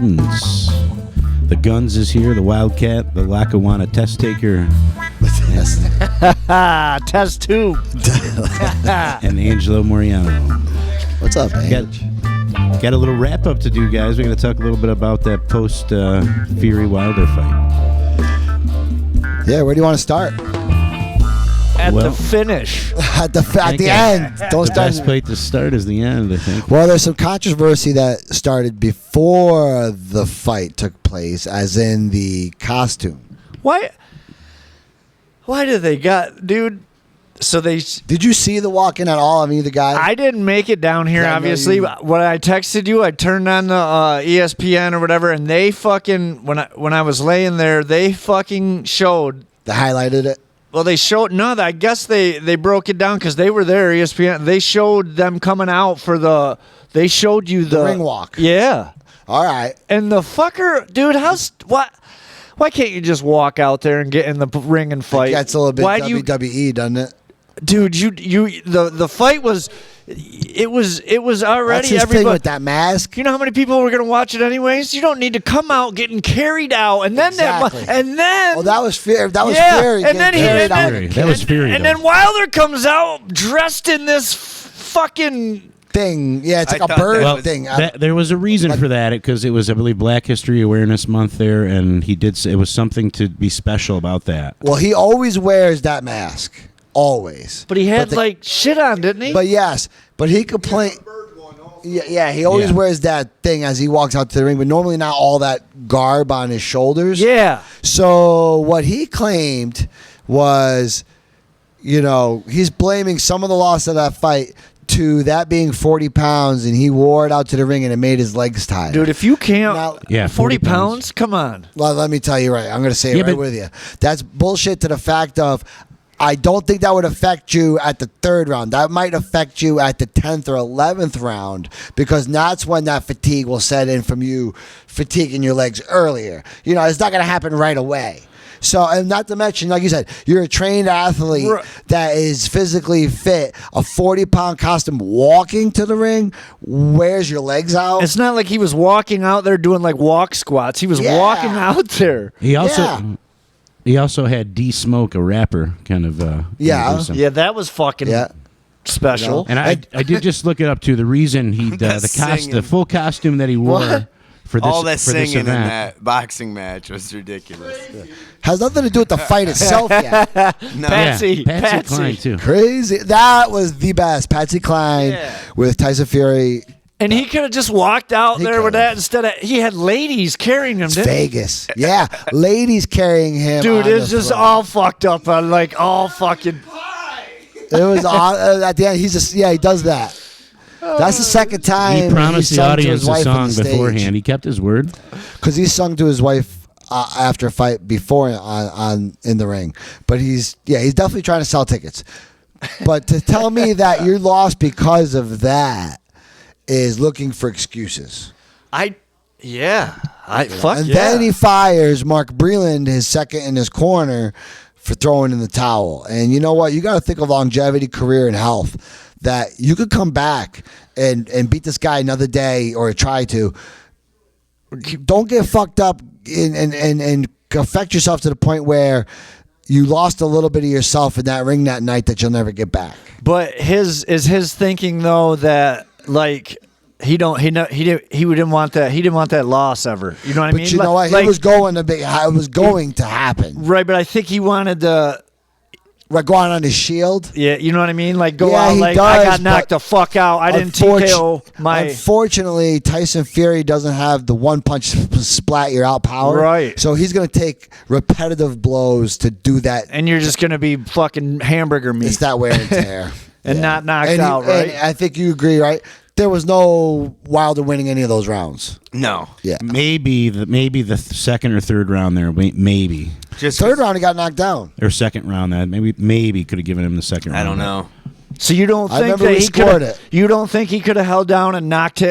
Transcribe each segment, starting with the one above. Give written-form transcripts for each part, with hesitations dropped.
Gardens. The Guns is here, the Wildcat, the Lackawanna Test Taker, Test tube. and Angelo Moriano. What's up, man? Got a little wrap up to do, guys. We're going to talk a little bit about that post Fury Wilder fight. Yeah, where do you want to start? At Well- the finish. At the end. Don't The start. best place to start is the end, I think. Well, there's some controversy that started before the fight took place, as in the costume. Why do they got, dude? So they. Did you see the walk-in at all? I mean, the guy. I didn't make it down here, Yeah, I know obviously. you- When I texted you, I turned on the ESPN or whatever, and they fucking when I was laying there, they fucking showed. They highlighted it. Well, they showed I guess they broke it down because they were there. ESPN. They showed them coming out for the. They showed you the ring walk. Yeah, All right. and the fucker, dude. What? Why can't you just walk out there and get in the ring and fight? That's a little bit Why do you, WWE, doesn't it? dude? The fight was. It was already That's his thing everybody. with that mask. You know how many people were going to watch it anyways? You don't need to come out getting carried out and then Exactly. and then Oh, that was fear. That was yeah, Fury. and then getting carried out. Fury. That was Fury, and though. then Wilder comes out dressed in this fucking thing. Yeah, it's I like a thought bird that was- thing. There was a reason for that because it was, I believe, Black History Awareness Month there, and he did say it was something to be special about that. Well, he always wears that mask. Always. but he had the- like shit on, didn't he? But yes, but he complained. Yeah, he always Yeah. wears that thing as he walks out to the ring, but normally not all that garb on his shoulders. yeah. So what he claimed was, he's blaming some of the loss of that fight to that being 40 pounds, and he wore it out to the ring, and it made his legs tired. Dude, if you can't Now- Yeah, 40 40 pounds, come on. Well, let me tell you right. I'm going to say it Yeah, right but- with you. That's bullshit to the fact of I don't think that would affect you at the third round. That might affect you at the 10th or 11th round because that's when that fatigue will set in from you fatiguing your legs earlier. It's not going to happen right away. So, and not to mention, like you said, you're a trained athlete Right. that is physically fit. A 40-pound costume walking to the ring wears your legs out. It's not like he was walking out there doing like walk squats. He was Yeah. walking out there. He also Yeah. he also had D Smoke, a rapper, kind of. Yeah. do some- Yeah, that was fucking yeah. special. And I did just look it up too. The reason he That the singing. full costume that he wore What? for this All that for this singing in event. that boxing match was ridiculous. Has nothing to do with the fight itself yet. No, Patsy. Patsy Patsy. Cline too. Crazy. That was the best. Patsy Cline Yeah. with Tyson Fury. And he could have just walked out He there with could've. that instead of he had ladies carrying him. It's Didn't he? Vegas. Yeah. Ladies carrying him. Dude, on it's the just throne. all fucked up. Like all fucking. It was at the end. He does that. That's the second time He promised the sung to audience his a wife on song the stage. beforehand. He kept his word. Because he sung to his wife after a fight before on in the ring. But he's definitely trying to sell tickets. But to tell me that you lost because of that is looking for excuses. Fuck. And yeah. then he fires Mark Breland, his second in his corner, for throwing in the towel. And you know what? You got to think of longevity, career, and health. That you could come back and beat this guy another day or try to. Don't get fucked up and affect yourself to the point where you lost a little bit of yourself in that ring that night that you'll never get back. But his thinking though that like he didn't want that. He didn't want that loss ever. You know what I mean? But you know what? Like, It was going to happen. right, but I think he wanted to. Right, going on his shield. Yeah, you know what I mean? Like go Yeah, out he like does, I got knocked but the fuck out. I didn't TKO my. Unfortunately, Tyson Fury doesn't have the one punch splat you're out power. Right. So he's going to take repetitive blows to do that. And you're just gonna be fucking hamburger meat It's that wear and tear. and not knocked And out, right? And I think you agree, right? There was no Wilder winning any of those rounds. no. Yeah. Maybe the second or third round there. Maybe Just Third round, he got knocked down. or second round that maybe could have given him the second round. I don't know. So you don't I think remember that we he scored could? it. You don't think he could have held down and knocked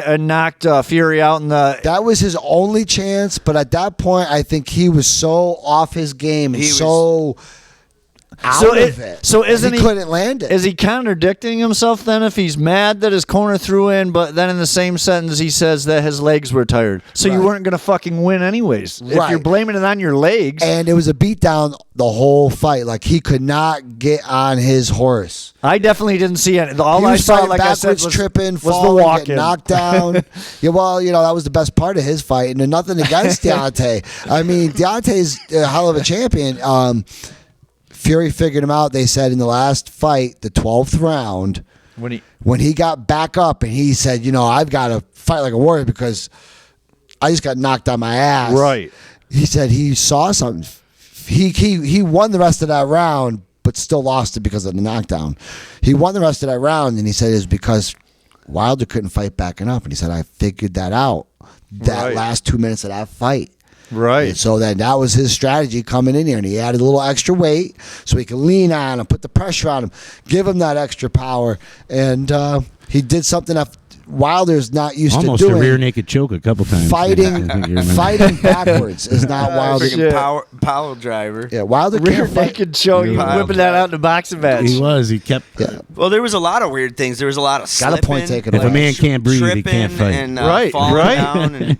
Fury out in the? That was his only chance, but at that point, I think he was so off his game and He was- so out So of it. so isn't he couldn't land it? Is he contradicting himself then if he's mad that his corner threw in, but then in the same sentence he says that his legs were tired? So you Right. weren't going to fucking win anyways. If Right. you're blaming it on your legs. And it was a beatdown the whole fight. Like he could not get on his horse. I definitely didn't see it. All He I was saw, fighting like I backwards, said, was, tripping, was the falling, walk getting in. knocked down. Yeah, well, that was the best part of his fight, and nothing against Deontay. I mean, Deontay's a hell of a champion. Fury figured him out. They said in the last fight, the 12th round, when he got back up and he said, I've got to fight like a warrior because I just got knocked on my ass. Right. He said he saw something. He won the rest of that round, but still lost it because of the knockdown. He won the rest of that round, and he said it was because Wilder couldn't fight backing up. And he said, I figured that out that Right. last 2 minutes of that fight. Right. And so that was his strategy coming in here, and he added a little extra weight so he could lean on him, put the pressure on him, give him that extra power, and he did something that Wilder's not used Almost to a doing. rear naked choke a couple times. Fighting backwards is not Wilder's. shit. Power driver. Yeah, Wilder Rear can't fight. naked show. You Wild whipping that out in the boxing match. He was. He kept. Yeah. Well, there was a lot of weird things. There was a lot of Got a slipping, point taken If a away. man can't breathe, he tripping can't fight. and Right, falling right. down and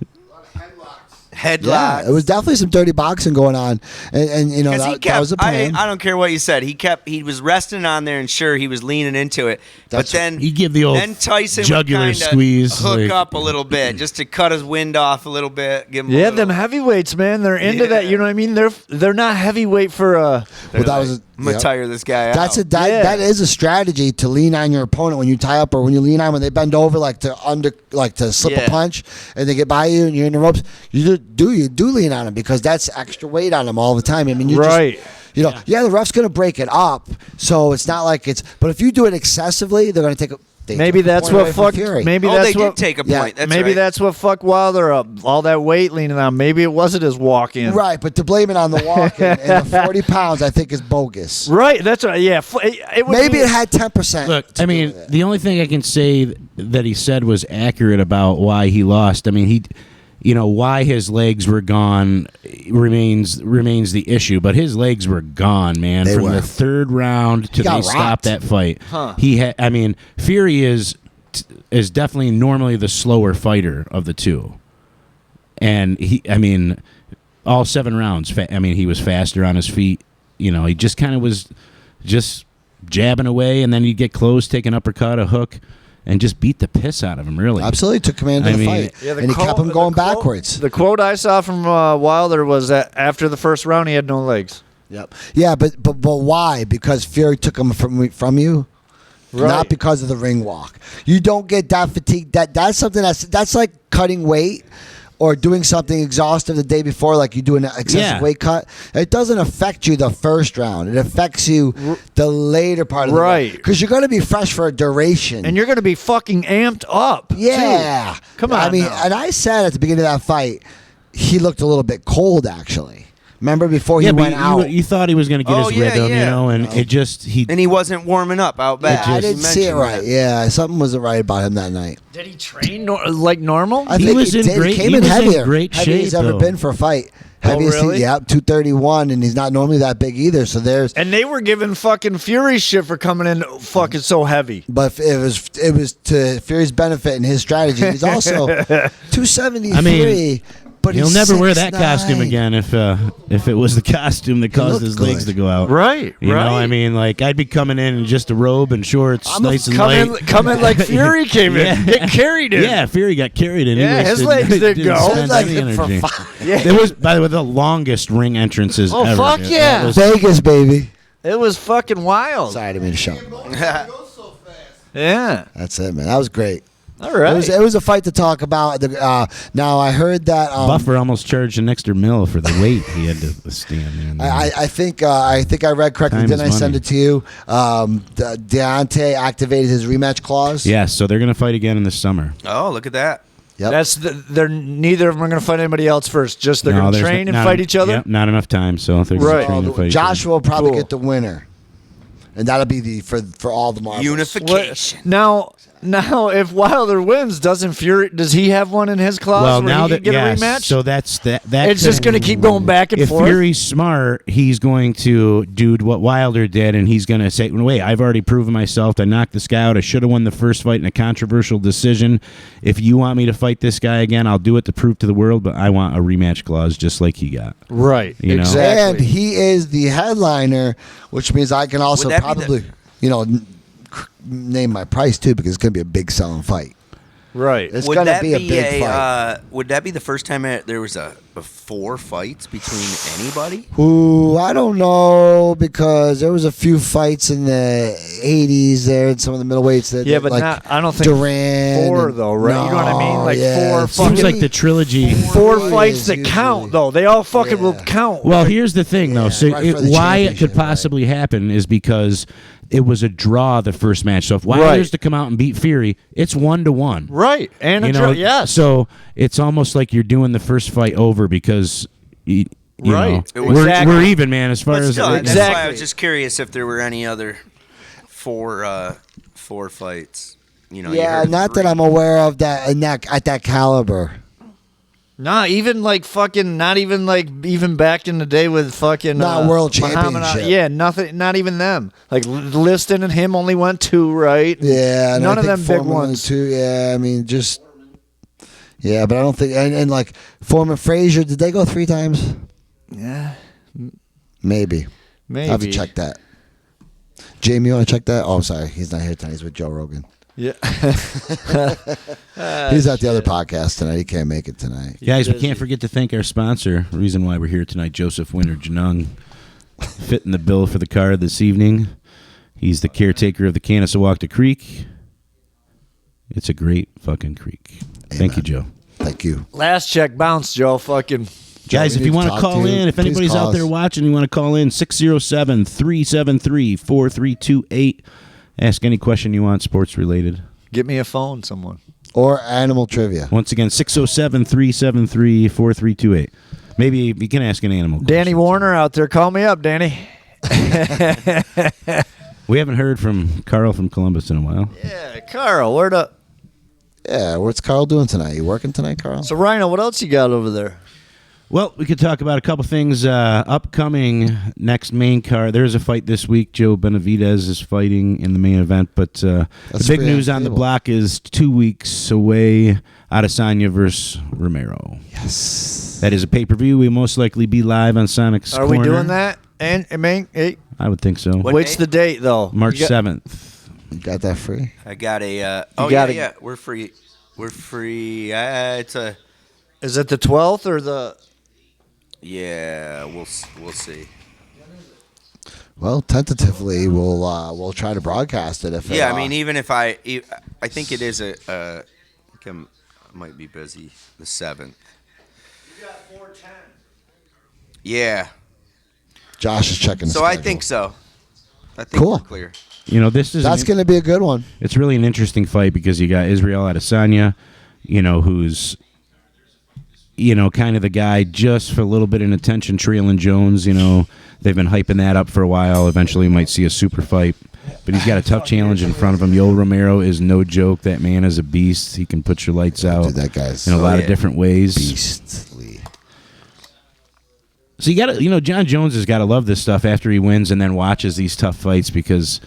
headlocks. Yeah, it was definitely some dirty boxing going on, and Because that was a plan. I don't care what you said. He was resting on there, and sure, he was leaning into it. That's- but then He'd give the old then Tyson jugular would kinda squeeze, hook like- up a little bit just to cut his wind off a little bit. Give him Yeah, a little, them heavyweights, man. They're into that. You know what I mean? They're not heavyweight for Well, that was I'm gonna yep. tire this guy That's out. that is a strategy to lean on your opponent when you tie up or when you lean on when they bend over like to slip Yeah. a punch and they get by you and you're in the ropes. You do lean on them because that's extra weight on them all the time. I mean, you Right. just. The ref's going to break it up, so it's not like it's. But if you do it excessively, they're going to take. Maybe that's what fucked. Fury. Maybe Oh, that's they what did take a Yeah, point. That's maybe right. that's what fucked Wilder up. All that weight leaning on. Maybe it wasn't his walk in. Right, but to blame it on the walk and the 40 pounds, I think is bogus. Right. That's right. Yeah. It would Maybe be, it had 10%. Look, to I do mean, with it. the only thing I can say that he said was accurate about why he lost. I mean, why his legs were gone remains the issue. But his legs were gone, man, They from were. the third round to got they stopped rocked. that fight. Huh. Fury is definitely normally the slower fighter of the two, and all 7 rounds. He was faster on his feet. He just kind of was just jabbing away, and then he'd get close, take an uppercut, a hook, and just beat the piss out of him, really. Absolutely took command of I the mean- fight, Yeah, the and he quote- kept him the going quote- backwards. The quote I saw from Wilder was that after the first round he had no legs. Yep. Yeah, but why? Because Fury took him from you, Right. not because of the ring walk. You don't get that fatigue. That's something that's like cutting weight. Or doing something exhaustive the day before, like you do an excessive Yeah. weight cut. It doesn't affect you the first round. It affects you the later part of the Right. Because you're going to be fresh for a duration. And you're going to be fucking amped up. Yeah. too. Come on. I mean, now. and I said at the beginning of that fight, he looked a little bit cold, actually. Remember before he Yeah, but went out? you thought he was going to get Oh, his yeah, rhythm, yeah. and it just and he wasn't warming up out back. I You didn't see it mentioned right. that. Yeah, something wasn't right about him that night. Did he train like normal? I He think was he in did. great- He came he in was in heavier. great Heaviest he's shape, ever though. been for a fight. Heaviest really? he, 231, and he's not normally that big either. So there's. And they were giving fucking Fury shit for coming in fucking so heavy. But it was to Fury's benefit and his strategy. He's also 273. I mean, but he'll he's never wear that 6'9". costume again if it was the costume that caused looked his legs good. to go out. Right. You know, I mean, like I'd be coming in just a robe and shorts, nice and light. Come in like Fury came in. Yeah. Get carried in. Yeah, Fury got carried in. He Yeah, his wasted- legs didn't didn't go. spend His legs any didn't for energy. fun. Yeah. It was, by the way, the longest ring entrances Oh, ever. fuck It yeah. was- Vegas, baby. It was fucking wild. Sorry, I didn't mean to show. Yeah. That's it, man. That was great. All right. It was a fight to talk about. Now I heard that Buffer almost charged an extra $1 for the weight he had to stand there. I think I read correctly. Time Didn't I is send money. it to you? Deontay activated his rematch clause. Yes, so they're going to fight again in the summer. Oh, look at that. Yep. They're neither of them are going to fight anybody else first. Just they're No, going to there's train and not- fight each other. Yep, not enough time, so they're Right. going to train and fight each other. Joshua will probably Cool. get the winner, and that'll be for all the marbles. Unification. Now, Now, if Wilder wins, does he have one in his clause Well, where now he that can get yes, a rematch? so that's that. It's just going to keep going back and if forth. Fury's smart, he's going to do what Wilder did, and he's going to say, "Wait, I've already proven myself. I knocked this guy out. I should have won the first fight in a controversial decision. If you want me to fight this guy again, I'll do it to prove to the world. But I want a rematch clause, just like he got." Right. You know? Exactly. And he is the headliner, which means I can also Would that be probably, name my price too, because it's going to be a big selling fight. Right. It's Would going to that be a big fight. would that be the first time there was a 4 fights between anybody? Ooh, I don't know, because there was a few fights in the 80s there and some of the middleweights that Yeah, but like not, I don't think Duran 4 and- though, right? You know what I mean? No, Like yeah, 4 it's fucking Seems like the trilogy. 4 Four fights is that usually- count though. They all fucking Yeah. will count. Well, here's the thing, though. So right for the why it championship, could possibly happen is because it was a draw the first match. So if Right. Wilder's to come out and beat Fury, it's 1-1. right. And yes. So it's almost like you're doing the first fight over because you Right. know, It was- we're Exactly. even, man. As far But as still, that's why I Exactly. was just curious if there were any other 4 fights. You know, you Yeah, heard not 3. that I'm aware of that at that caliber. Nah, even like fucking, not even like even back in the day with fucking Not world Muhammad Ali. championship. Yeah, nothing, not even them. Like Liston and him only went 2, right? Yeah, and none I of think them big Foreman was ones. too. Yeah, I mean, just but I don't think and like Foreman Frazier, did they go 3 times? Yeah, Maybe. maybe. I have to check that. Jamie, you want to check that? Oh, I'm sorry, he's not here tonight. He's with Joe Rogan. Yeah, He's at the other podcast tonight. He can't make it tonight. guys, we can't forget to thank our sponsor. The reason why we're here tonight, Joseph Winter Janung, fitting the bill for the card this evening. He's the caretaker of the Canasawakta Creek. It's a great fucking creek. Thank you, Joe. Thank you. Last check bounce, Joe. Fucking Guys, we if you need to want to talk call to you, in, if please anybody's call out there us. watching, you want to call in 607-373-4328. Ask any question you want, sports related. get me a phone, someone. Or animal trivia. Once again, 607-373-4328. Maybe you can ask an animal Danny question. Warner out there, call me up, Danny. We haven't heard from Carl from Columbus in a while. Yeah, Carl, where'd up? Yeah, what's Carl doing tonight? You working tonight, Carl? So Rhino, what else you got over there? Well, we could talk about a couple things. Upcoming next main card. There's a fight this week. Joe Benavidez is fighting in the main event. But the That's big pretty news on the unbelievable. block is 2 weeks away, Adesanya versus Romero. Yes. That is a pay-per-view. We'll most likely be live on Sonic's Are we Corner. doing that? And I mean, hey, I would think so. What what's date? the date though? March You got- 7th. You got that free? I got a. gotta- yeah, we're free. We're free. It's a. Is it the 12th or the? Yeah, we'll see. Well, tentatively, we'll try to broadcast it. If Yeah, I mean, even if I think it is I might be busy the 7th. You got 410. Yeah, Josh is checking. The so I schedule. think so. I think Cool. we're clear. You know, this is That's going to be a good one. It's really an interesting fight because you got Israel Adesanya, who's, kind of the guy just for a little bit of attention. Treelon Jones, they've been hyping that up for a while. Eventually, you might see a super fight. But he's got a tough challenge in front of him. Yoel Romero is no joke. That man is a beast. He can put your lights out Dude, that guy's in a lot yeah. of different ways. beastly. So you got to, John Jones has got to love this stuff after he wins and then watches these tough fights because,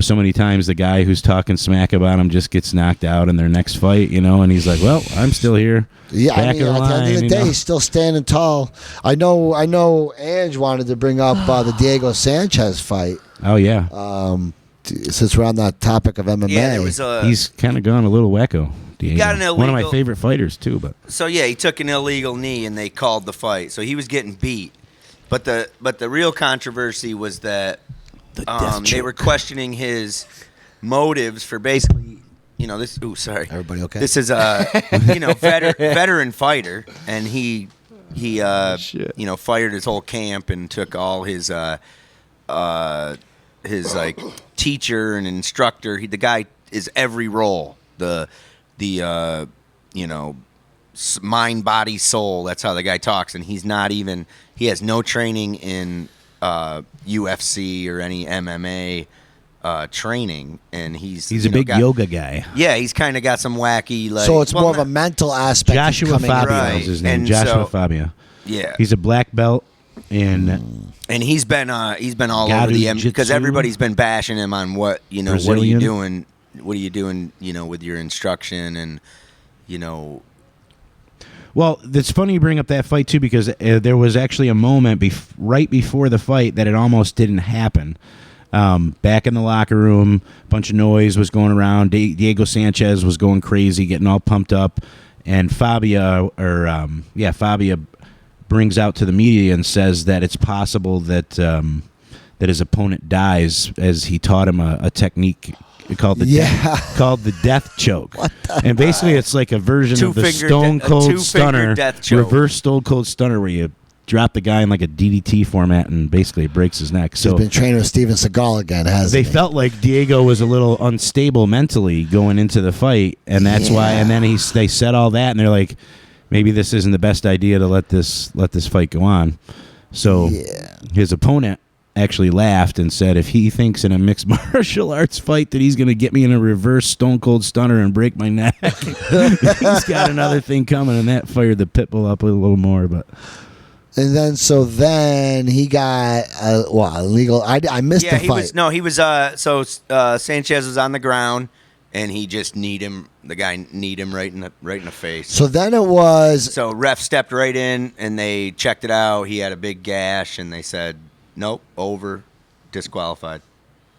so many times the guy who's talking smack about him just gets knocked out in their next fight, and he's like, well, I'm still here. Yeah, Back I mean, of the at the end of line, the day, he's still standing tall. I know. Ange wanted to bring up the Diego Sanchez fight. Oh, yeah. Since we're on that topic of MMA, Yeah, it was He's kind of gone a little wacko. Diego. got an One of my illegal- favorite fighters, too. But So yeah, he took an illegal knee and they called the fight. So he was getting beat. But the real controversy was that they were questioning his motives for basically, this. Ooh, sorry. Everybody okay? This is a veteran fighter, and he Shit. fired his whole camp and took all his like teacher and instructor. The guy is every role. The mind, body, soul. That's how the guy talks, and he's not even. He has no training in UFC or any MMA. training, and he's a big yoga guy. Yeah, he's kind of got some wacky like. So it's more of a mental aspect. Joshua coming Fabio Right. is his name. And Joshua so- Fabio. Yeah, He's a black belt in and he's been all Garu over the Jitsu. because everybody's been bashing him on what what are Brazilian. you doing? What are you doing? With your instruction and Well, it's funny you bring up that fight too, because there was actually a moment right before the fight that it almost didn't happen. Back in the locker room, a bunch of noise was going around. Diego Sanchez was going crazy, getting all pumped up, and Fabia brings out to the media and says that it's possible that that his opponent dies, as he taught him a technique called the death choke. And basically it's like a version of the Two-fingered Stone Cold two-fingered Stunner, death choke. reverse Stone Cold Stunner, where you drop the guy in like a DDT format and basically it breaks his neck. He's So been training with Steven Seagal again, hasn't they he? felt like Diego was a little unstable mentally going into the fight, and that's why. And then they said all that, and they're like, maybe this isn't the best idea to let this fight go on. So his opponent actually laughed and said, if he thinks in a mixed martial arts fight that he's going to get me in a reverse Stone Cold Stunner and break my neck, he's got another thing coming, and that fired the pit bull up a little more. But And then he got illegal. I missed the fight. he was Sanchez was on the ground and he just the guy kneed him right in the face. So then it was. So ref stepped right in and they checked it out. He had a big gash and they said, nope, over, disqualified.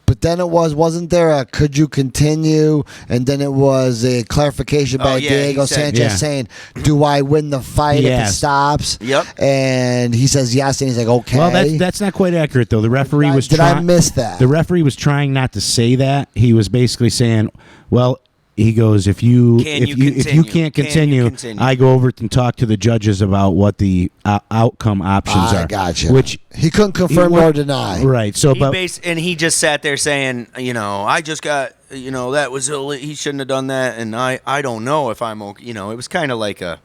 But then it wasn't there a could you continue? And then it was a clarification by Diego Sanchez saying, do I win the fight if it stops? Yep. And he says yes, and he's like, okay. well, that's not quite accurate though. The referee was. Did I miss that? The referee was trying not to say that. He was basically saying, well. He goes, if you can't continue, I go over and talk to the judges about what the outcome options are. Gotcha. Which he couldn't confirm or deny. Right. So, And he just sat there saying, I just got, that was he shouldn't have done that, and I don't know if I'm okay. It was kind of like a.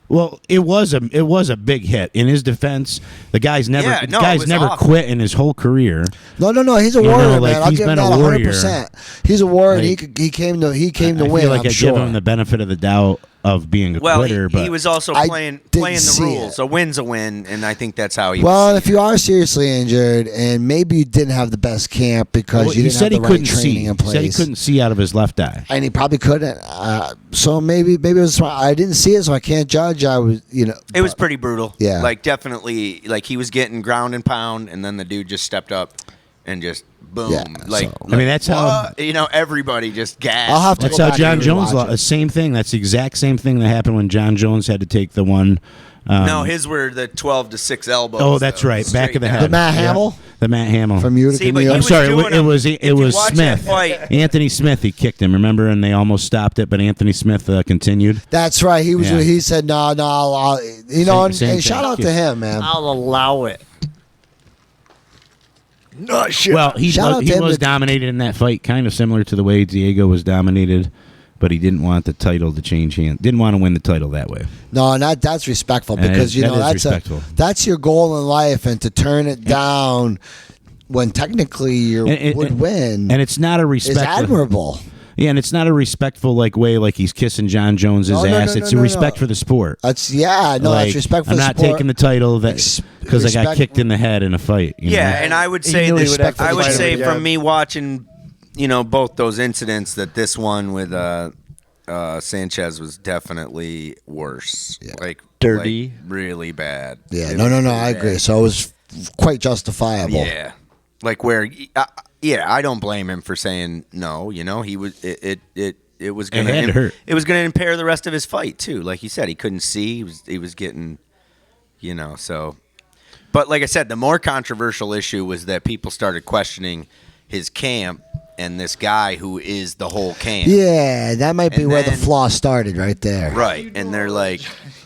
Well, it was a big hit. In his defense, the guy's never awful. quit in his whole career. No, he's a warrior, like, man. I'll he's give him been a that warrior. 100%. He's a warrior. Like, and he came to I win. feel like I'm I sure. give him the benefit of the doubt of being a quitter, but he was also I playing didn't the see rules. it. A win's a win, and I think that's how he. Well, was if you are seriously injured and maybe you didn't have the best camp because you he didn't said have he the right couldn't training see. in He place, said he couldn't see out of his left eye. and he probably couldn't. So maybe it was. I didn't see it, so I can't judge. I was, It was pretty brutal. Yeah. Like definitely, like he was getting ground and pound, and then the dude just stepped up and just boom. Yeah, I mean, that's how everybody just gasped. I'll have to That's go how back John and Jones rewatch lost. it. Same thing. That's the exact same thing that happened when John Jones had to take the one. No, his were the 12-6 elbows. Oh, that's though, right. Back straight of the down. head. The Matt Yeah. Hamill The Matt Hamill. from Utica, See, but New he York. I'm was sorry. doing It was if you watch that Smith. fight- Anthony Smith. He kicked him. Remember, and they almost stopped it, but Anthony Smith continued. That's right. He was. Yeah. He said, "No, I'll Same and shout thing. out to him, man. I'll allow it. No shit. Well, he Shout out to him was that- dominated in that fight, kind of similar to the way Diego was dominated, but he didn't want the title to change hands. Didn't want to win the title that way. No, and that's respectful And because that is respectful. that's your goal in life, and to turn it down when technically you would win, And it's not a is respectful. admirable. Yeah, and it's not a respectful way like he's kissing John Jones's No, no, ass. no, it's no, a no, respect no. for the sport. That's Like, respect for I'm the not sport. taking the title because I got respect- kicked in the head in a fight. you Yeah, know? and I would He say knew he this. would have to I would fight him say again. from me watching, both those incidents, that this one with Sanchez was definitely worse. Like Dirty. like, really bad. Yeah, It no, was really I bad. agree. So it was quite justifiable. Yeah, like where. I don't blame him for saying no. He was it was going had to hurt. It was going to impair the rest of his fight too. Like you said, he couldn't see. He was getting, so. But like I said, the more controversial issue was that people started questioning his camp and this guy who is the whole camp. Yeah, that might be And where the then- flaw started right there. Right, and they're like,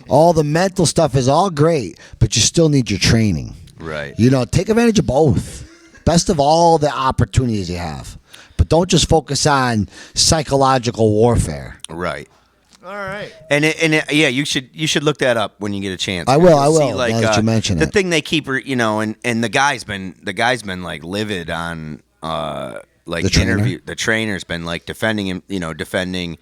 All the mental stuff is all great, but you still need your training. right. Take advantage of both. Best of all the opportunities you have. But don't just focus on psychological warfare. Right. All right. And yeah, you should look that up when you get a chance. I will, You'll I will, now that you mention the it. thing they keep, and the guy's been like livid on like The trainer? interview. The trainer's been like defending him, defending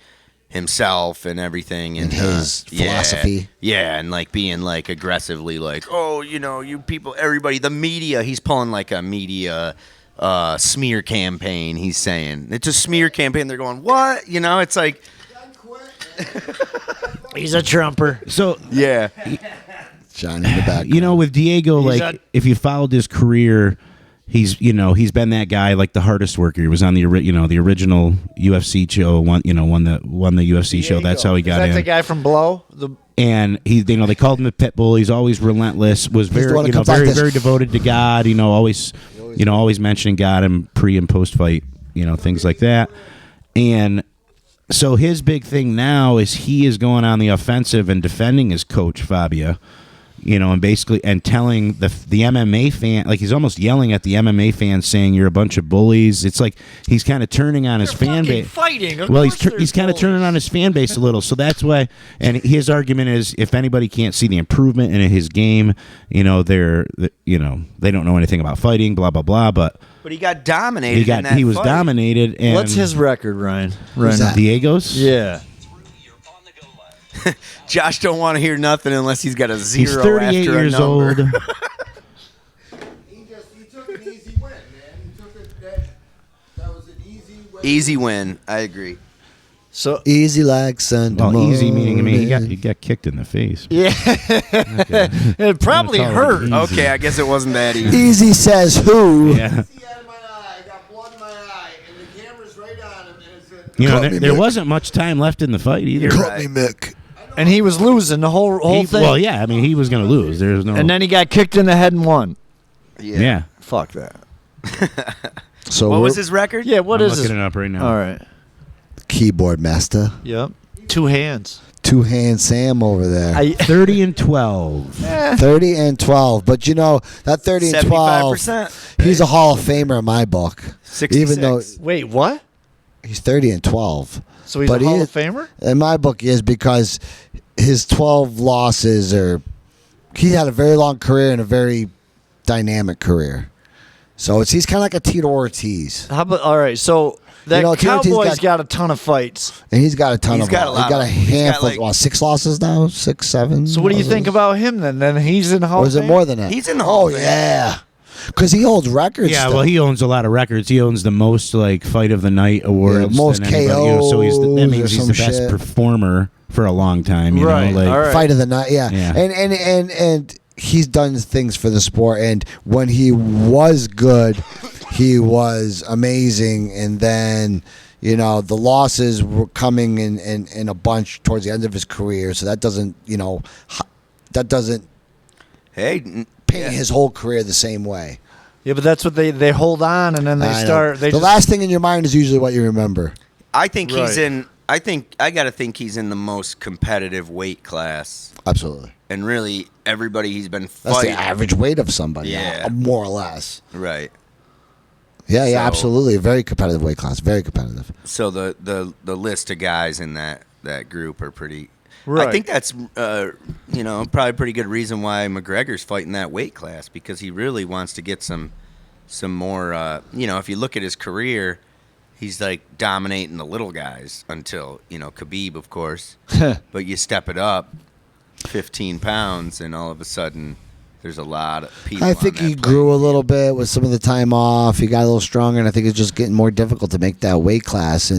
himself and everything, and his philosophy. Yeah, and like being like aggressively like, oh, you people, everybody, the media. He's pulling like a media smear campaign. He's saying it's a smear campaign. They're going, what? It's like, He's a trumper. So yeah. Johnny in the back. with Diego, He's like if you followed his career, he's been that guy, like the hardest worker. He was on the original UFC show, won the UFC show. That's how he got Is that in. the guy from Blow? And he, they called him a pit bull. He's always relentless. Was the one very, that comes like very, this. very devoted to God. Always mentioning God in pre and post fight. Things like that. And so his big thing now is he is going on the offensive and defending his coach Fabio. And basically, and telling the MMA fan, like he's almost yelling at the MMA fans, saying you're a bunch of bullies. It's like he's kind of turning on his fan base. Fighting. Well, he's kind of turning on his fan base a little, so that's why. And his argument is, if anybody can't see the improvement in his game, they don't know anything about fighting, blah blah blah. But But he got dominated. he was fight. dominated. And What's his record, Ryan? Who's that? Diego's? Yeah. Josh don't want to hear nothing unless he's got a zero. He's 38 after years a number. old. He took an easy win, man. He took it. That was an easy win. Easy win. I agree. So Easy like Sunday Well, easy meaning, he morning. got kicked in the face. yeah, it probably Call it hurt. easy. Okay, I guess it wasn't that easy. Easy says who? Yeah. See out of my eye. I got blood in my eye, and the camera's right on him. And it's There, there wasn't much time left in the fight either. You're Cut me, Mick. And he was losing the whole thing. Well, yeah, he was going to lose. There's no. And then he got kicked in the head and won. yeah. Fuck that. So What we're was his record? Yeah, what I'm is looking this? it up right now. All right. keyboard master. Yep. 2 hands. Two-hand Sam over there. 30 and 12. 30 and 12. But that 30 and 12, 75%. he's a Hall of Famer in my book. 66. Even though Wait, what? he's 30 and 12. So he's But a he Hall is- of Famer? In my book, he is, because his 12 losses are. He had a very long career and a very dynamic career. So he's kind of like a Tito Ortiz. How about, all right, so that Tito Ortiz Cowboy's got a ton of fights. And he's got a ton He's of. got a lot he's got a of- he's got handful. like- 6 losses now? 6, 7. So what do you think about him then? Then he's in the Hall Or of is it Fame? more than that? He's in the Hall Oh of Fame. yeah, because he holds records. Yeah, still. well, he owns a lot of records. He owns the most fight of the night awards. Yeah, most than anybody, So that KOs means or he's some the best shit. performer for a long time. Right, Like, all right. Fight of the night. Yeah, Yeah. and he's done things for the sport. And when he was good, he was amazing. And then the losses were coming in a bunch towards the end of his career. So that doesn't Hey, paint his whole career the same way. Yeah, but that's what they hold on and then they I know. start. They the just, last thing in your mind is usually what you remember. I think he's Right. in. I got to think he's in the most competitive weight class, Absolutely. and really everybody he's been That's fighting. the average weight of somebody, Yeah. more or less. Right. Yeah, So- absolutely. A very competitive weight class. Very competitive. So the list of guys in that group are pretty. Right. I think that's probably a pretty good reason why McGregor's fighting that weight class, because he really wants to get some more. If you look at his career, he's like dominating the little guys until Khabib, of course. But you step it up 15 pounds, and all of a sudden there's a lot of people. I think on that he grew a playing little field. bit with some of the time off. He got a little stronger, and I think it's just getting more difficult to make that weight class.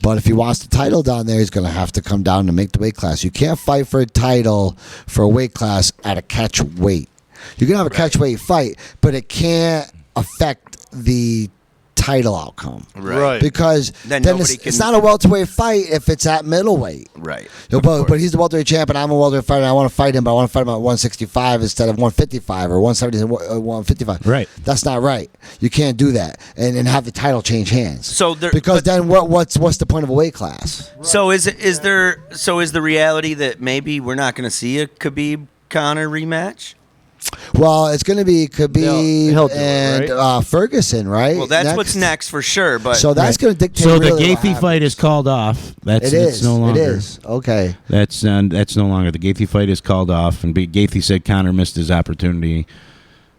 But if he wants the title down there, he's going to have to come down to make the weight class. You can't fight for a title for a weight class at a catch weight. You can have a catch weight fight, but it can't affect the title outcome. Right. Because Then then nobody it's can- not a welterweight fight if it's at middleweight. Right. But he's the welterweight champ, and I'm a welterweight fighter. And I want to fight him, but I want to fight him at 165 instead of 155 or 170 155. Right. That's not right. You can't do that and have the title change hands. So there- because but- then what's the point of a weight class? So is the reality that maybe we're not going to see a Khabib Conor rematch? Well, it's going to be Khabib He'll do it, and right? Ferguson, right? Well, that's what's next for sure. But So that's going to dictate. So really the what Gaethje fight is called off. That's It is. It's no longer. It is. Okay. That's no longer. The Gaethje fight is called off, and Gaethje said Conor missed his opportunity.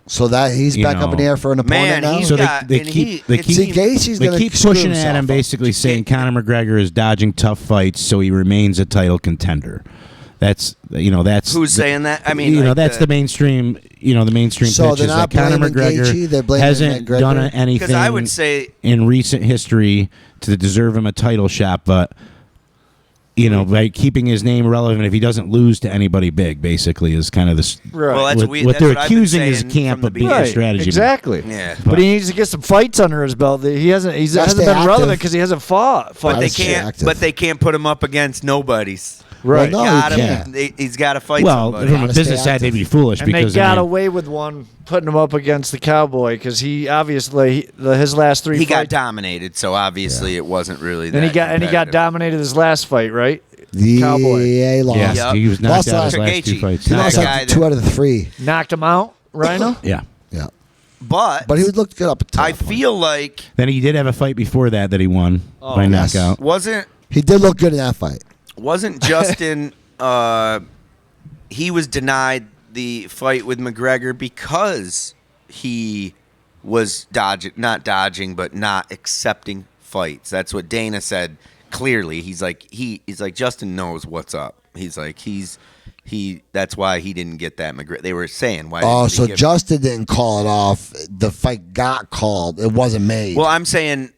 So that he's You back up in the know. air for an opponent Man, now. he's So got- they and keep he- they it keep See, Gaethje's they gonna keep screw pushing at himself him, up. basically saying Conor McGregor is dodging tough fights, so he remains a title contender. That's Who's saying that? I mean, that's the mainstream. The mainstream So pitch they're is not that Conor blaming Gaethje, they're McGregor blaming hasn't McGregor? done anything. because I would say in recent history to deserve him a title shot, but by keeping his name relevant, if he doesn't lose to anybody big, basically is kind of this. Right. Well, that's what that's they're what I've been accusing his saying camp from the of being a beginning. Right, strategy. exactly. Yeah. But he needs to get some fights under his belt. He hasn't stay been relevant active. because he hasn't fought. But Gotta they stay can't. active. But they can't put him up against nobodies. Right. Well, no, Got he him. can't. He's got to fight Well, somebody. from a Gotta stay business side, active. they'd be foolish And because they got I mean, away with one, putting him up against the Cowboy because he obviously his last three he got fights. dominated, so obviously it wasn't really. And he that got competitive. dominated his last fight, right? Yeah, Cowboy he lost. yeah, Yep. he was knocked Lost out his last- last two Gaethje. fights. He That lost guy like that- 2 out of the 3. knocked him out. Rhino. Yeah. Yeah, But but he looked good up at top. I feel like Then he did have a fight before that he won by yes. knockout. wasn't He did look good in that fight. Justin. He was denied the fight with McGregor because he was not dodging, but not accepting fights. That's what Dana said clearly. He's like Justin knows what's up. He's like that's why he didn't get that McGregor. They were saying why. Oh, didn't he so give- Justin didn't call it off. The fight got called. It wasn't made. Well, I'm saying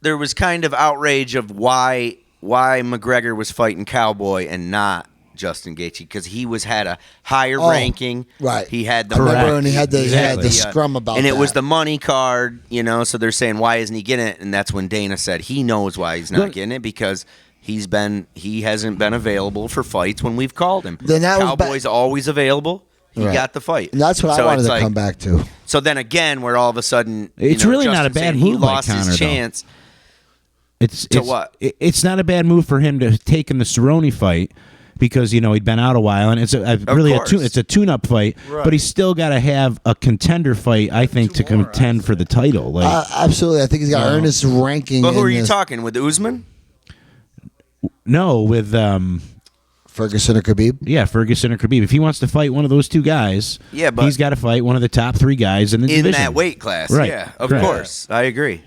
there was kind of outrage of why McGregor was fighting Cowboy and not Justin Gaethje because he had a higher ranking. right. He had the I remember Correct. when he had the Exactly. scrum about and it was that. the money card, So they're saying why isn't he getting it? And that's when Dana said he knows why he's not Look- getting it because he hasn't been available for fights when we've called him. Then that was Cowboy's always available. He Right. got the fight. And that's what So I wanted it's to like- come back to. So then again, where all of a sudden It's really not a Justin's bad saying he move by lost Conor, his though. chance. It's what? It's not a bad move for him to take in the Cerrone fight because he'd been out a while and it's course. it's a tune-up fight, but he's still got to have a contender fight, I think, to contend for the title. Like Absolutely. I think he's got to earn his ranking. But who in are you this- talking with, Usman? no, with Ferguson or Khabib? Ferguson or Khabib. If he wants to fight one of those two guys, Yeah, but- he's got to fight one of the top 3 guys in the In division. that weight class, Right. yeah, of Correct. course, I agree.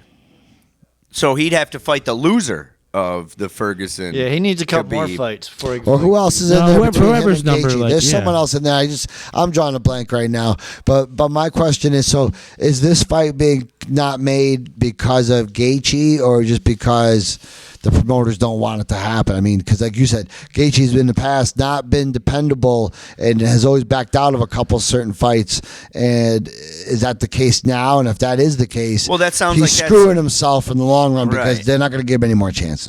So he'd have to fight the loser of the Ferguson. Yeah, he needs a couple more Khabib. fights before he. Or who else is in No, there whoever- between him whoever's and number, Gaethje? like, There's yeah. someone else in there. I'm drawing a blank right now. But my question is: so is this fight being not made because of Gaethje, or just because the promoters don't want it to happen? I mean, because like you said, Gaethje's in the past not been dependable and has always backed out of a couple certain fights. And is that the case now? And if that is the case, Well, that sounds he's like that's- screwing himself in the long run because Right. they're not going to give him any more chances.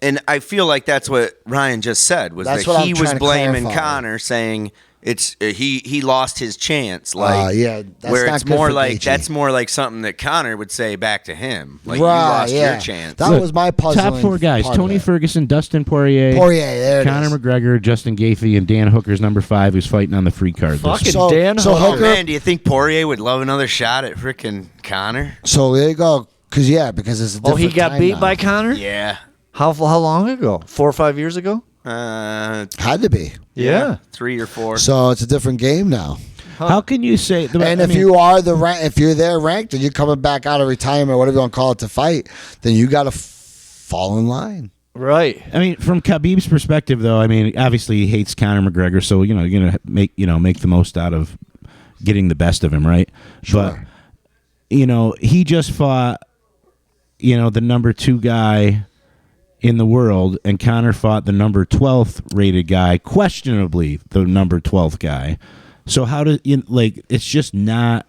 And I feel like that's what Ryan just said was That's that what he I'm was trying to blaming clarify. Conor, saying it's he lost his chance. Like Yeah, that's where not it's good more for like Gaethje. that's more like something that Conor would say back to him. Like you lost your chance. That Look, was my puzzling. top 4 guys: part of Tony it. Ferguson, Dustin Poirier, Poirier, there it Conor is. McGregor, Justin Gaethje, and Dan Hooker's number 5, who's fighting on the free card. Fucking So- Dan so Hooker. Oh man, do you think Poirier would love another shot at frickin' Conor? So there you go. Because it's a different he got time beat now. by Connor. Yeah. How long ago? 4 or 5 years ago. Had to be. Yeah. 3 or 4. So it's a different game now. How can you say? And if you are if you're there ranked and you're coming back out of retirement, whatever you want to call it, to fight, then you got to fall in line. Right. I mean, from Khabib's perspective, though, I mean, obviously he hates Conor McGregor, so you're gonna make the most out of getting the best of him, right? Sure. But he just fought, the number 2 guy in the world, and Conor fought the number 12th rated guy, questionably the number 12th guy. So how do it's just not.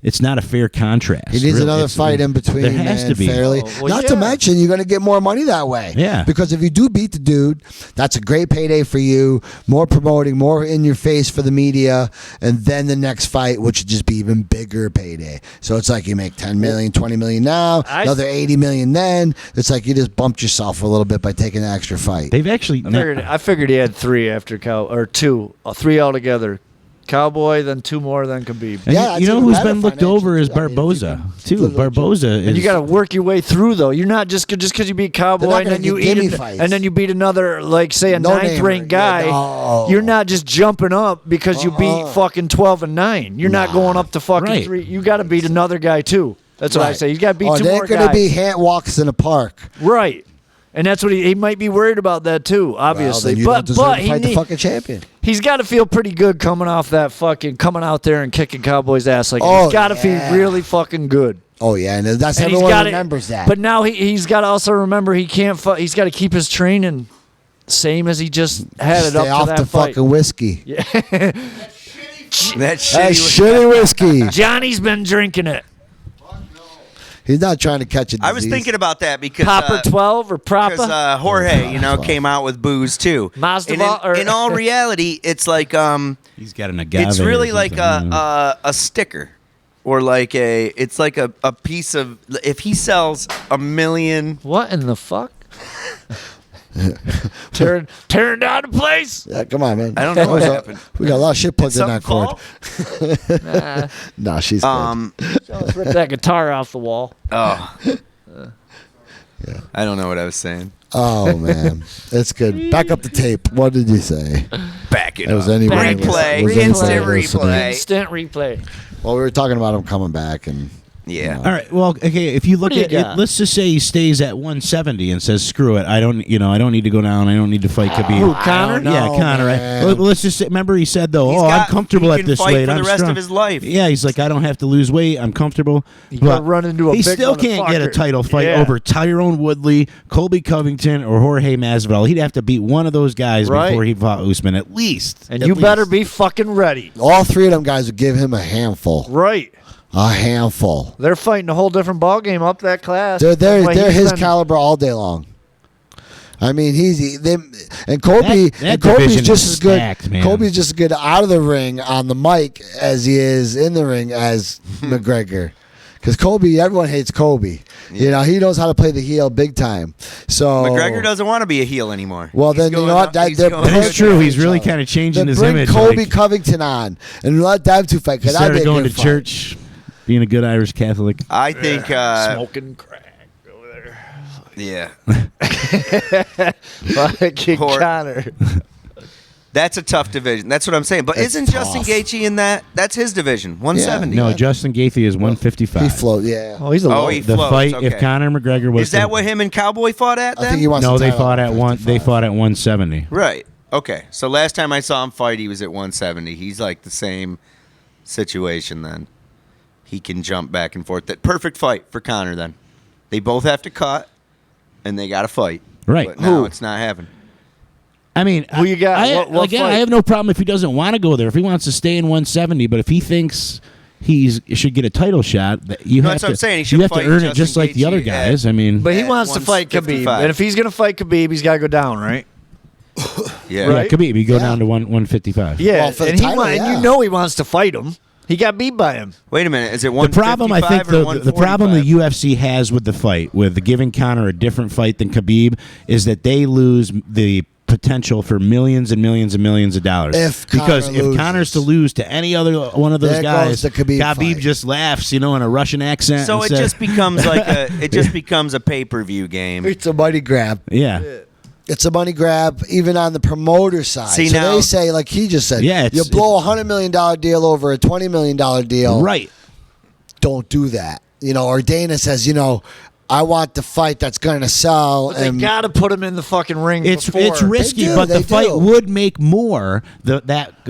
It's not a fair contrast. He needs really. another It's- fight in between. There has man, to be. fairly. Oh, well, Not to yeah. mention, you're going to get more money that way. Yeah. Because if you do beat the dude, that's a great payday for you. More promoting, more in your face for the media, and then the next fight, which would just be even bigger payday. So it's like you make 10 million, 20 million now, another 80 million then. It's like you just bumped yourself a little bit by taking an extra fight. They've actually I figured he had 3 after 2, 3 altogether. Cowboy, then 2 more, then Khabib. And Yeah, you know that's who's even been better looked over is financially, too. I mean, if you Barboza can too. put a little Barboza is. And you got to work your way through, though. You're not just because you beat Cowboy They're not and then gonna you get eat gimme it, fights. and then you beat another, like say a No-namer. 9th ranked Yeah, guy. no. You're not just jumping up because you beat fucking 12-9. You're not going up to fucking Right. 3. You got to beat another guy too. That's what I Right. say. You got to beat 2 they're more gonna guys. be hand walks in the park. Right. And that's what he might be worried about that too, obviously. Well, then you but don't deserve but to fight the fucking champion. he's got to feel pretty good coming off that fucking coming out there and kicking Cowboys' ass like Oh, he's got to yeah. feel really fucking good. Oh yeah, and that's And everyone gotta- remembers that. But now he's got to also remember he can't. He's got to keep his training same as he just had it Stay up off to the that fight. fucking whiskey. That That shitty. shitty whiskey. Johnny's been drinking it. He's not trying to catch a disease. I was thinking about that because Popper 12 or because Propa. Jorge, came out with booze too. Mazda And Val- or- in all reality, it's like He's got an agave. it's or really like something, a sticker, or like it's like a piece of. If he sells 1 million, What in the fuck? tearing down the place. Yeah, come on, man. I don't know what So, happened. We got a lot of shit plugged in Something that cord. fall? Nah, she's good. Let's rip that guitar off the wall. Oh. I don't know what I was saying. Oh man, it's good. Back up the tape. What did you say? Back it It was up. anyone Replay. was Instant anybody listening. replay. Instant replay. Well, we were talking about him coming back, and Yeah. All right. Well, okay. If you look do you at it, got? let's just say he stays at 170 and says, "Screw it. I don't need to go down. I don't need to fight Khabib." Who, Conor? Yeah, know, Conor. man. Right? Let's just say, remember he said though, He's "Oh, I'm got- comfortable he at can this fight weight. for I'm the rest strong." of his life. Yeah, he's like, "I don't have to lose weight. I'm comfortable." gotta run into a he big still can't get a motherfucker. title fight Yeah. over Tyrone Woodley, Colby Covington, or Jorge Masvidal. He'd have to beat one of those guys Right. before he fought Usman, at least. And At you better least. be fucking ready. all three of them guys would give him a handful. Right. A handful. They're fighting a whole different ball game up that class. They're That's why they're he's his been- caliber all day long. I mean, and Kobe That and Kobe's division just is as good. stacked, man. Kobe's just as good out of the ring on the mic as he is in the ring as McGregor. Because Kobe, everyone hates Kobe. You know, he knows how to play the heel big time. So McGregor doesn't want to be a heel anymore. Well, He's then you going know what? up- That, he's they're going That up is perfect true. for He's each really other. kind of changing Then his bring image. Kobe like, Covington on and let them two fight. he 'cause that'd be started a going good to fight. church, being a good Irish Catholic. I think. Smoking crack over there. Yeah. Fucking Or- Conor. That's a tough division. That's what I'm saying. But That's isn't Justin tough. Gaethje in that? That's his division, 170. No, Justin Gaethje is 155. He float, yeah. Oh, he's a Oh, low. he The floats, fight, okay. if Conor McGregor was, Is that what him and Cowboy fought at I then? think he wants No, the they title fought at one. They 55. fought at 170. Right. Okay. So last time I saw him fight, he was at 170. He's like the same situation then. He can jump back and forth. That perfect fight for Conor then. They both have to cut, and they got to fight. Right. But now Who? it's not happening. I mean, Who you got? What again, fight? I have no problem if he doesn't want to go there. If he wants to stay in 170, but if he thinks he should get a title shot, you No, have that's to. what I'm saying. He should you have to fight earn it Justin just like the other Gaethje guys. at- I mean, But he At wants to fight Khabib. 155. And if he's going to fight Khabib, he's got to go down, right? Yeah. yeah, right? Khabib, you go Yeah. down to 155. Yeah. Well, for the and title, and yeah. you know he wants to fight him. He got beat by him. Wait a minute. Is it The 155 problem, I think, or the problem the 145? UFC has with the fight, with giving Conor a different fight than Khabib, is that they lose the potential for millions and millions and millions of dollars. If because Conor if Conor's to loses. lose to any other one of those There guys, goes the Khabib fight. just laughs, in a Russian accent. So and it says- just becomes like a pay-per-view game. It's a money grab. yeah. It's a money grab, even on the promoter side. See, so now- they say, like he just said, Yeah, you blow $100 million deal over a $20 million deal. Right. Don't do that. Or Dana says, I want the fight that's going to sell. But they and got to put him in the fucking ring It's before. risky, They do, but the they fight do. would make more. The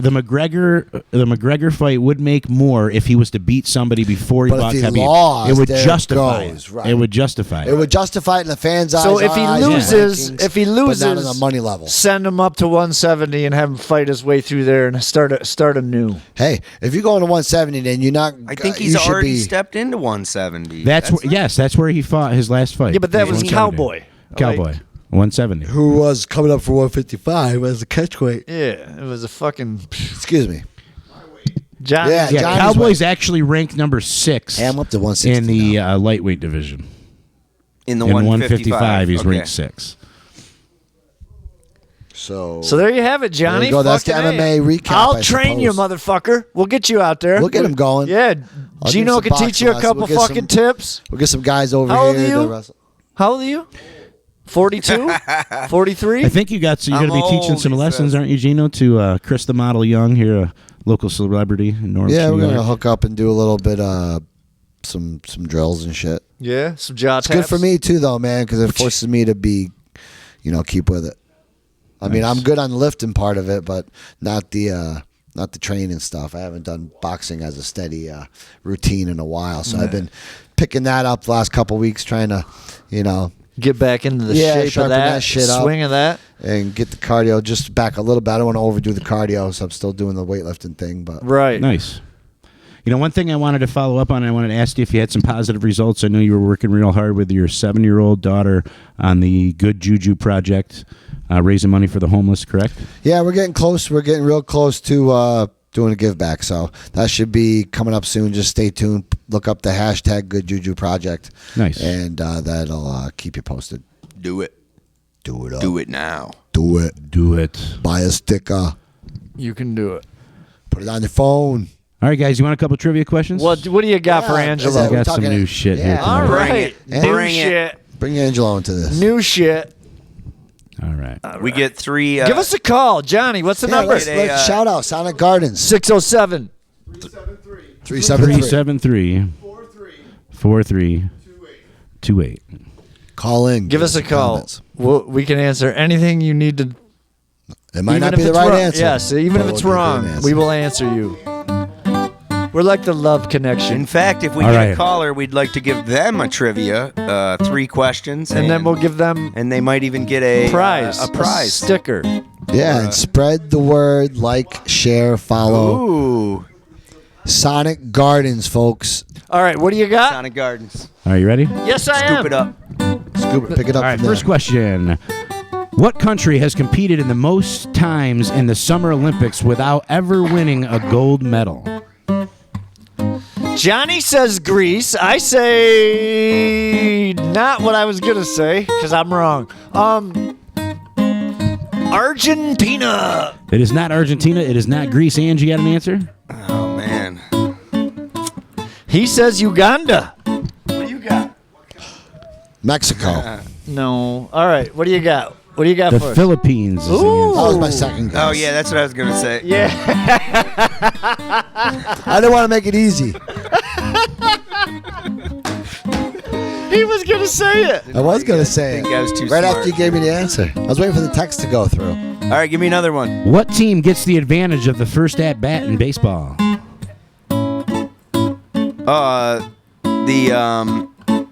McGregor fight would make more if he was to beat somebody before he But if fought he Khabib. lost, it would there it justify goes, it. right. It would justify it. it would justify it in the fans' eyes. So if he our eyes, loses, rankings, if he but not loses, on the money level. send him up to 170 and have him fight his way through there and start anew. Hey, if you're going to 170, then you're not. I think you he's should already be, stepped into 170. That's where, yes, that's where he fought his last fight. Yeah, but that was 170. Cowboy. Cowboy, Like, 170. who was coming up for 155 as a catchweight. yeah, it was a fucking Excuse me. Johnny. Yeah, Yeah, Johnny's Cowboy's actually ranked number 6 Hey, I'm up to 160 in the now. lightweight division. in the In 155. he's Okay. ranked 6. So there you have it, Johnny. There you go. That's the Fucking MMA recap, I'll I train you, suppose. motherfucker. We'll get you out there. We'll get him going. Yeah, I'll Gino give some can teach you a boxing couple lessons. We'll get fucking some- tips. We'll get some guys over How old here are you? to wrestle. How old are you? 42? 43? I think you're going to I'm be teaching old, some he lessons, says. aren't you, Gino, to Chris the Model Young here, a local celebrity in Norwich. Yeah, New we're gonna York. hook up and do a little bit some drills and shit. Yeah, some jaw It's good for me too, though, man, because it forces me to be, keep with it. I mean, I'm good on the lifting part of it, but not the training stuff. I haven't done boxing as a steady routine in a while, so I've been picking that up the last couple weeks, trying to, Get back into the shape of sharpen that, that shit up. swing of that. and get the cardio just back a little bit. I don't want to overdo the cardio, so I'm still doing the weightlifting thing. But Right. Nice. One thing I wanted to follow up on, I wanted to ask you if you had some positive results. I know you were working real hard with your 7-year-old daughter on the Good Juju Project, raising money for the homeless, correct? yeah, we're getting close. We're getting real close to doing a give back. So that should be coming up soon. Just stay tuned. Look up the hashtag Good Juju Project. Nice. And that'll keep you posted. Do it. Do it up. Do it now. Do it. Do it. Buy a sticker. You can do it. Put it on your phone. All right, guys, you want a couple trivia questions? What do you got for Yeah, Angelo? I we're got some talking- new shit here yeah. tonight. All Bring right. it. New Bring it. shit. Bring Angelo into this. New shit. All right. We get 3. Give us a call. Johnny, what's the Yeah, number? let's shout out Sonic Gardens. 607. 373. 373-4328. Call in. Give us a some call. comments. We can answer anything you need to. It might even not if be the it's right wrong. answer. Yes, even but if it's it'll be a good wrong, answer. we will answer you. We're like the love connection. In fact, if we All get right. a caller, we'd like to give them a trivia, 3 questions, And then we'll give them and they might even get a prize, a prize. sticker. Yeah, and spread the word, like, share, follow. Ooh, Sonic Gardens, folks. All right, what do you got? Sonic Gardens. All right, you ready? Yes, I am. Scoop it up. Scoop it, pick it up. All right, from first there. question. What country has competed in the most times in the Summer Olympics without ever winning a gold medal? Johnny says Greece. I say not what I was gonna say because I'm wrong. Argentina. It is not Argentina. It is not Greece. Angie, you got an answer? Oh man. He says Uganda. What do you got? Mexico. No. All right. What do you got? What do you got The for us? Philippines is the Ooh. answer. That was my second guess. Oh yeah, that's what I was gonna say. Yeah. I didn't want to make it easy. He was gonna say it. I was going to say think it. I was too right smart. after you gave me the answer. I was waiting for the text to go through. All right, give me another one. What team gets the advantage of the first at bat in baseball?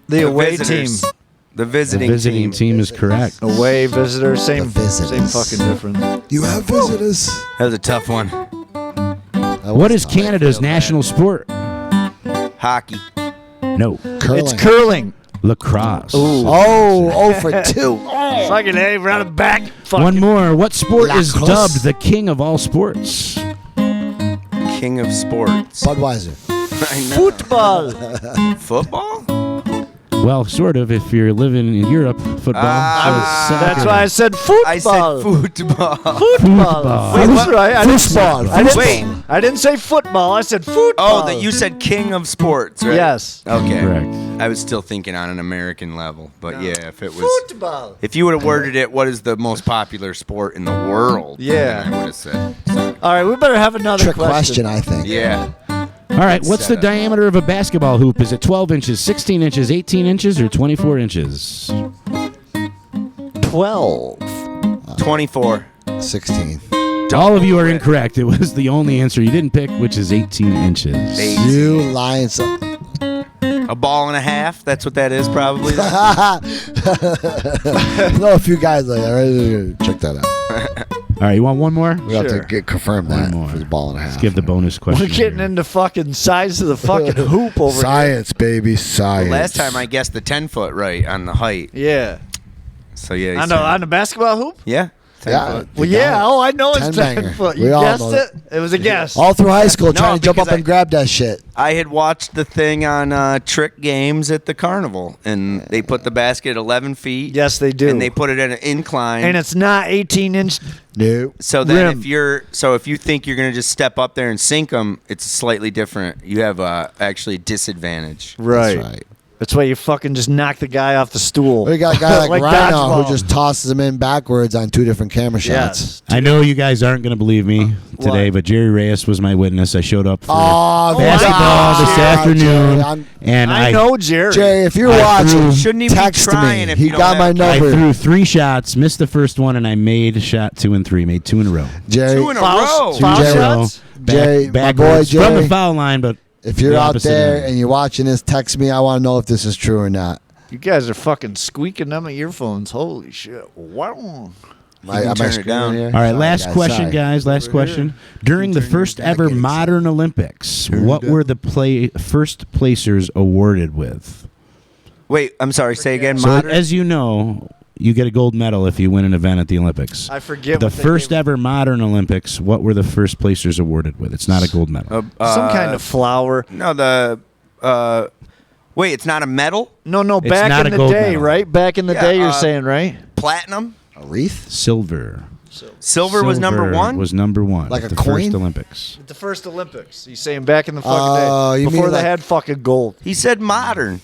The away visitors. team. The The visiting, visiting team is correct. Away visitor. Same. The visitors. Same fucking difference. You have visitors. That was a tough one. What is Canada's national sport? Hockey. No, Curling. It's curling. lacrosse. Oh, for 2. Fucking A, right it back. One more. What sport is Lacrosse. dubbed the king of all sports? King of sports. Budweiser. I know. Football. Football? Well, sort of. If you're living in Europe, football. Ah, so That's soccer. why I said football. I said football. Football. Wait, That's what? right. I didn't, Football. I didn't, Wait. I didn't say football. I said football. Oh, that you said king of sports, right? Yes. Okay. Correct. I was still thinking on an American level, but yeah, if it was, Football. if you would have worded it, what is the most popular sport in the world? Yeah. then I would have said. So, All right, we better have another Trick question, I think. yeah. All right. What's the Setup. diameter of a basketball hoop? Is it 12 inches, 16 inches, 18 inches, or 24 inches? 12. 24. 16. All of you are incorrect. It was the only answer you didn't pick, which is 18 inches. Eight. You lying son. A ball and a half. That's what that is, probably. I know a few guys like that. Right? Check that out. All right. You want one more? We have Sure. to confirm One that more. for the ball and a half. Let's give the bonus question. We're getting here. into fucking size of the fucking hoop over Science, baby, science. Last time I guessed the 10 foot right on the height. here. Yeah. So yeah. On the basketball hoop? Yeah. Yeah. foot. Well, yeah. Oh, I know it's 10 10-banger. foot. We You all guessed know it? It was a guess. All through high school, No, trying to jump up because and grab that shit. I had watched the thing on Trick Games at the carnival, and they put the basket at 11 feet. Yes, they do. And they put it at an incline. And it's not 18-inch. No. so then rim. if you think you're gonna just step up there and sink them, it's slightly different. You have actually disadvantage. Right. That's right. That's why you fucking just knock the guy off the stool. We got a guy like, Rhino dodgeball. who just tosses him in backwards on 2 different camera shots. Yes. I know you guys aren't going to believe me today, but Jerry Reyes was my witness. I showed up for Oh, basketball this afternoon, Jerry, and I know Jerry. Jerry, if you're I watching, threw- Shouldn't even be text trying me. if He you don't got my have- I number. threw 3 shots, missed the first one, and I made shot 2 and 3. Made 2 in a row. Jerry, 2 in a Foul- row. foul Two in a shots? row. Jerry, my boy Backwards from Jerry. the foul line, but if you're the out opposite there end. and you're watching this, text me. I want to know if this is true or not. You guys are fucking squeaking them earphones. Holy shit. Wow. can turn it down. All right, last question, guys. Last question. During the first ever modern Olympics, what were the first placers awarded with? Wait, I'm sorry. Say again. So, Modern? as you know, you get a gold medal if you win an event at the Olympics. I forget The what they first gave- ever modern Olympics, what were the first placers awarded with? It's not a gold medal. some kind of flower. No, wait, it's not a medal? No, It's back not in a the gold day, medal. right? Back in the Yeah, day, you're saying, right? Platinum? A wreath? Silver. Silver was number one? Was number one. Like at a the coin? first Olympics. The first Olympics. You saying back in the fucking Oh, day. you Before mean they like- had fucking gold. He said modern.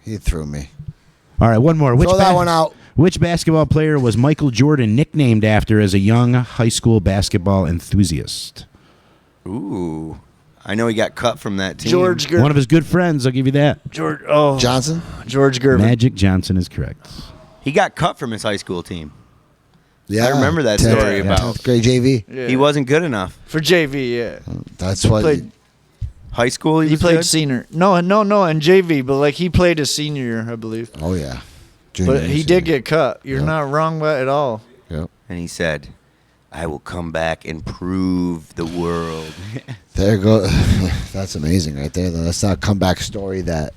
He threw me. All right, one more. Throw that one out. Which basketball player was Michael Jordan nicknamed after as a young high school basketball enthusiast? Ooh. I know he got cut from that team. George One of his good friends, I'll give you that. George. Oh, Johnson? George Gervin. Magic Johnson is correct. He got cut from his high school team. Yeah. I remember that 10th story about- 10th grade JV. Yeah. He wasn't good enough. for JV. Yeah, That's what. played. High school, he He was played good? senior. No, in JV, but like he played his senior year, I believe. Oh, yeah. Junior But he and did senior. get cut. You're Yep. not wrong at all. Yep. And he said, I will come back and prove the world. There go. That's amazing right there. Though. That's not a comeback story that,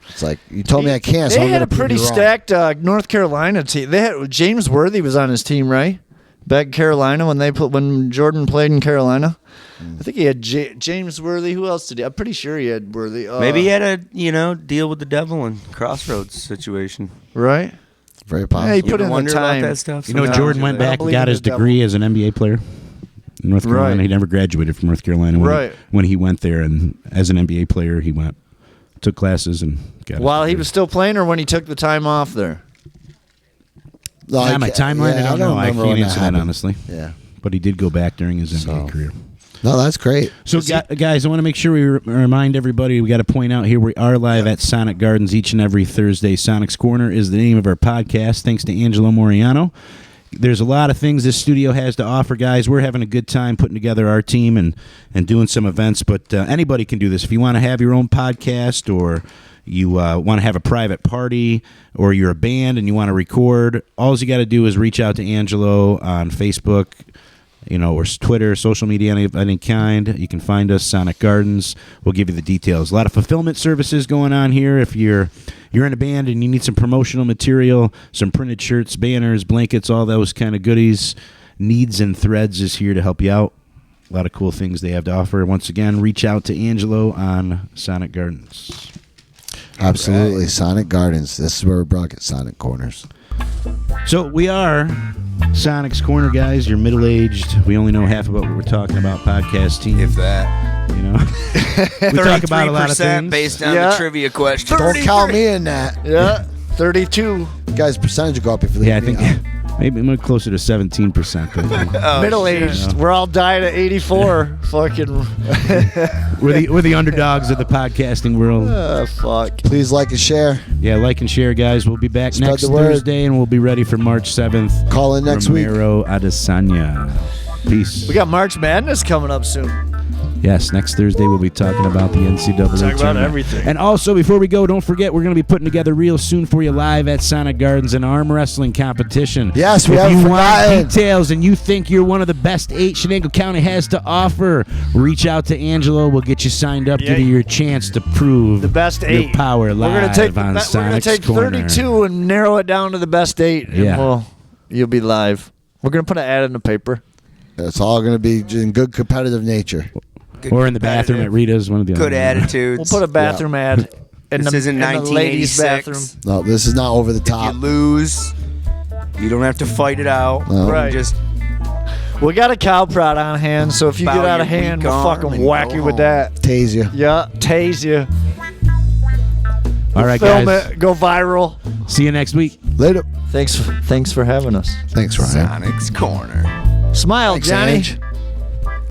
it's like, you told me I can't, so They I'm had gonna a prove pretty you wrong. stacked North Carolina team. They had James Worthy was on his team, right? Back in Carolina when Jordan played in Carolina. I think he had James Worthy. Who else did he? I'm pretty sure he had Worthy. Maybe he had a, deal with the devil and crossroads situation. right. Very possible. He You put ever in the wonder about time. that stuff? You know, sometimes? Jordan went I don't back and believe got in his the devil. degree as an NBA player in North Carolina. Right. He never graduated from North Carolina. Right. When he went there, and as an NBA player, he took classes and got his While he degree. was still playing, or when he took the time off there. No, I my can't- timeline, yeah, I don't know. I remember can't when answer that, happened. honestly. Yeah. But he did go back during his NBA So- career. No, that's great. So, guys, I want to make sure we remind everybody, we got to point out here, we are live at Sonic Gardens each and every Thursday. Sonic's Corner is the name of our podcast, thanks to Angelo Moriano. There's a lot of things this studio has to offer, guys. We're having a good time putting together our team and doing some events, but anybody can do this. If you want to have your own podcast, or you want to have a private party, or you're a band and you want to record, all you got to do is reach out to Angelo on Facebook, or Twitter, social media, any kind. You can find us, Sonic Gardens. We'll give you the details. A lot of fulfillment services going on here. If you're in a band and you need some promotional material, some printed shirts, banners, blankets, all those kind of goodies, Needs and Threads is here to help you out. A lot of cool things they have to offer. Once again, reach out to Angelo on Sonic Gardens. Absolutely. Sonic Gardens. This is where we brought it. Sonic Corners. So we are Sonic's Corner, guys. You're middle-aged. We only know half about what we're talking about. Podcast team, If that. we talk about a lot of 33% things. based on Yeah. the trivia question. Don't count me in that. Yeah, 32. Guys, percentage will go up if you leave Yeah, I me think out. maybe I'm closer to 17%. Oh, Middle shit. aged. We're all died at 84. Fucking. We're the underdogs of the podcasting world. Fuck. Please like and share. Yeah, like and share, guys. We'll be back Spread next the word. Thursday, and we'll be ready for March 7th. Call in next week. Romero Adesanya. Peace. We got March Madness coming up soon. Yes, next Thursday we'll be talking about the NCAA Talk about tournament. everything. And also, before we go, don't forget, we're going to be putting together real soon for you live at Sonic Gardens an arm wrestling competition. Yes, we if haven't you want forgotten. details and you think you're one of the best 8 Shenango County has to offer, reach out to Angelo. We'll get you signed up, Yeah. give you your chance to prove The best your 8. power live We're gonna take on we're gonna Sonic's take Corner. 32 and narrow it down to the best 8. Yeah. And you'll be live. We're gonna put an ad in the paper. It's all going to be in good competitive nature. Good Or in the bathroom at competitive, Rita's, one of the Good other. attitudes. We'll put a bathroom ad in This the, isn't in the ladies' bathroom. 1986. No, this is not over the You top. lose. You don't have to fight it out. No. You Right. Just We got a cow prod on hand, so if you Bow get out your of hand, weak we'll arm fucking and whack go you with home. that. Tase you. Yeah, tase you. All right, Film guys. it, go viral. See you next week. Later. Thanks for having us. Thanks, Ryan. Sonic's Corner. Smile, Thanks, Johnny. Ange.